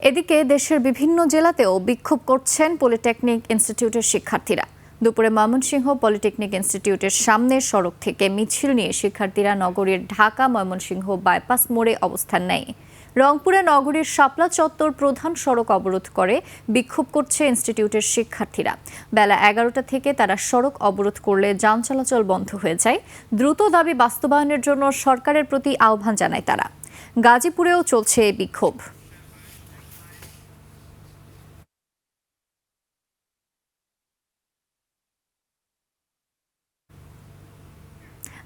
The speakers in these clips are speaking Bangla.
এদিকে দেশের বিভিন্ন জেলাতেও বিক্ষোভ করছেন পলিটেকনিক ইনস্টিটিউটের শিক্ষার্থীরা। দুপুরে ময়মনসিংহ পলিটেকনিক ইনস্টিটিউটের সামনের সড়ক থেকে মিছিল নিয়ে শিক্ষার্থীরা নগরীর ঢাকা ময়মনসিংহ বাইপাস মোড়ে অবস্থান নেয়। রংপুরে নগরীর শাপলা চত্বর প্রধান সড়ক অবরোধ করে বিক্ষোভ করছে ইনস্টিটিউটের শিক্ষার্থীরা। বেলা 11টা থেকে তারা সড়ক অবরোধ করলে যান চলাচল বন্ধ হয়ে যায়। দ্রুত দাবি বাস্তবায়নের জন্য সরকারের প্রতি আহ্বান জানায় তারা। গাজীপুরেও চলছে এই বিক্ষোভ।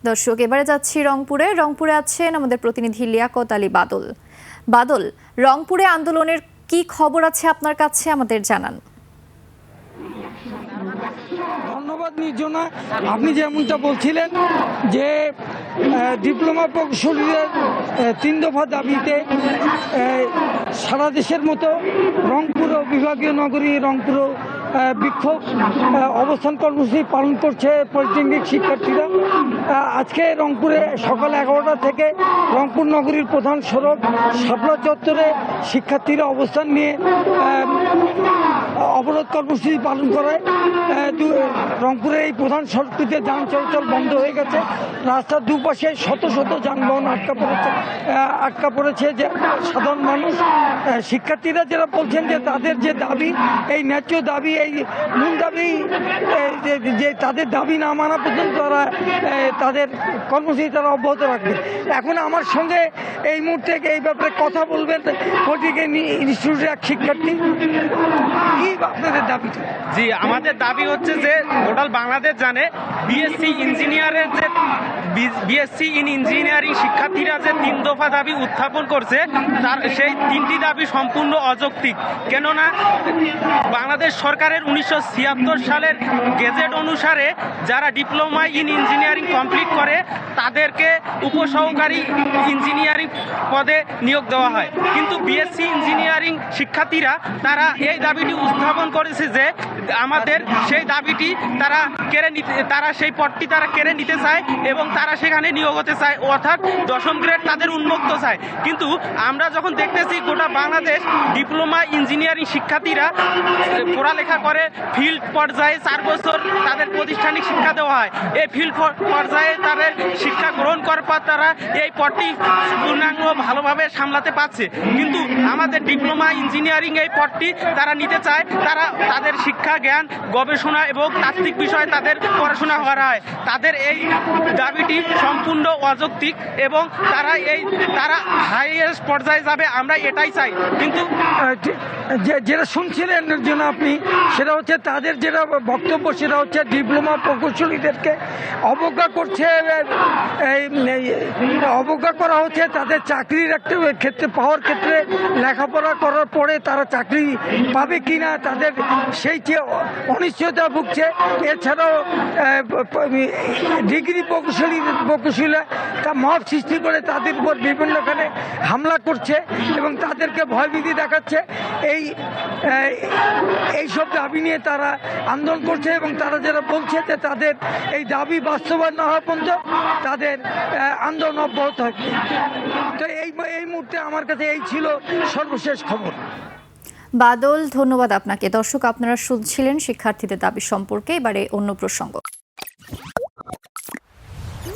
দর্শক, এবারে যাচ্ছি রংপুরে আছেন আমাদের প্রতিনিধি লিয়াকত আলী বাদল। রংপুরে আন্দোলনের কি খবর আছে আপনার কাছে, আমাদের জানান। ধন্যবাদ নির্জনা। আপনি যেমনটা বলছিলেন যে ডিপ্লোমা প্রকৌশলীদের 3 দফা দাবিতে সারা দেশের মতো রংপুর বিভাগীয় নগরী রংপুর বিক্ষোভ অবস্থান কর্মসূচি পালন করছে পলিটেকনিক শিক্ষার্থীরা। আজকে রংপুরে সকাল 11টা থেকে রংপুর নগরীর প্রধান সড়ক শাপলা চত্বরে শিক্ষার্থীরা অবস্থান নিয়ে অবরোধ কর্মসূচি পালন করায় রংপুরের এই প্রধান সড়কটিতে যান চলাচল বন্ধ হয়ে গেছে। রাস্তার দুপাশে শত শত যানবাহন আটকা পড়েছে যে সাধারণ মানুষ। শিক্ষার্থীরা যারা বলছেন যে তাদের যে দাবি, এই ন্যায্য দাবি, এই মূল দাবি, যে তাদের দাবি না মানা পর্যন্ত তারা তাদের কর্মসূচি তারা অব্যাহত রাখবে। এখন আমার সঙ্গে এই মুহূর্তে এই ব্যাপারে কথা বলবেন পলিটেকনিক ইনস্টিটিউটের এক শিক্ষার্থী। কি আপনাদের দাবি? জি, আমাদের দাবি হচ্ছে যে টোটাল বাংলাদেশ জানে বিএসসি ইন ইঞ্জিনিয়ারিং শিক্ষার্থীরা যে 3 দফা দাবি উত্থাপন করছে, তার সেই 3টি দাবি সম্পূর্ণ অযৌক্তিক। কেননা বাংলাদেশ সরকারের 1976 সালের গেজেট অনুসারে যারা ডিপ্লোমা ইন ইঞ্জিনিয়ারিং কমপ্লিট করে তাদেরকে উপসহকারী ইঞ্জিনিয়ারিং পদে নিয়োগ দেওয়া হয়। কিন্তু বিএসসি ইঞ্জিনিয়ারিং শিক্ষার্থীরা তারা এই দাবিটি উত্থাপন করেছে যে আমাদের সেই দাবিটি তারা সেই পদটি তারা কেড়ে নিতে চায় এবং তারা সেখানে নিয়োগ হতে চায়, অর্থাৎ 10ম গ্রেড তাদের উন্মুক্ত চায়। কিন্তু আমরা যখন দেখতেছি গোটা বাংলাদেশ ডিপ্লোমা ইঞ্জিনিয়ারিং শিক্ষার্থীরা পড়ালেখা করে ফিল্ড পর্যায়ে 4 বছর তাদের প্রাতিষ্ঠানিক শিক্ষা দেওয়া হয়। এই ফিল্ড পর্যায়ে তাদের শিক্ষা গ্রহণ করার পর তারা এই পদটি পূর্ণাঙ্গ ভালোভাবে সামলাতে পারছে। কিন্তু আমাদের ডিপ্লোমা ইঞ্জিনিয়ারিং এই পদটি তারা নিতে চায়। তারা তাদের শিক্ষা জ্ঞান গবেষণা এবং তাত্ত্বিক বিষয়ে তাদের পড়াশোনা করা হয়। তাদের এই দাবিটি সম্পূর্ণ অযৌক্তিক এবং তারা হাইয়েস্ট পর্যায়ে যাবে, আমরা এটাই চাই। কিন্তু যেটা শুনছিলেন জন্য আপনি, সেটা হচ্ছে তাদের যেটা বক্তব্য, সেটা হচ্ছে ডিপ্লোমা প্রকৌশলীদেরকে অবজ্ঞা করা হচ্ছে তাদের চাকরির একটা ক্ষেত্রে পাওয়ার ক্ষেত্রে। লেখাপড়া করার পরে তারা চাকরি পাবে কিনা তাদের সেই যে অনিশ্চয়তা ভুগছে। এছাড়াও ডিগ্রি প্রকৌশলীরা তা মব সৃষ্টি করে তাদের উপর বিভিন্নখানে হামলা করছে এবং তাদেরকে ভয়ভীতি দেখাচ্ছে। এই সব দাবি নিয়ে তারা আন্দোলন করছে এবং তারা যারা বলছে যে তাদের এই দাবি বাস্তবায়ন না হওয়া পর্যন্ত তাদের আন্দোলন অব্যাহত থাকবে। তো এই মুহূর্তে আমার কাছে এই ছিল সর্বশেষ খবর। বাদল, ধন্যবাদ আপনাকে। দর্শক, আপনারা শুনছিলেন শিক্ষার্থীদের দাবি সম্পর্কে। এবারে অন্য প্রসঙ্গ।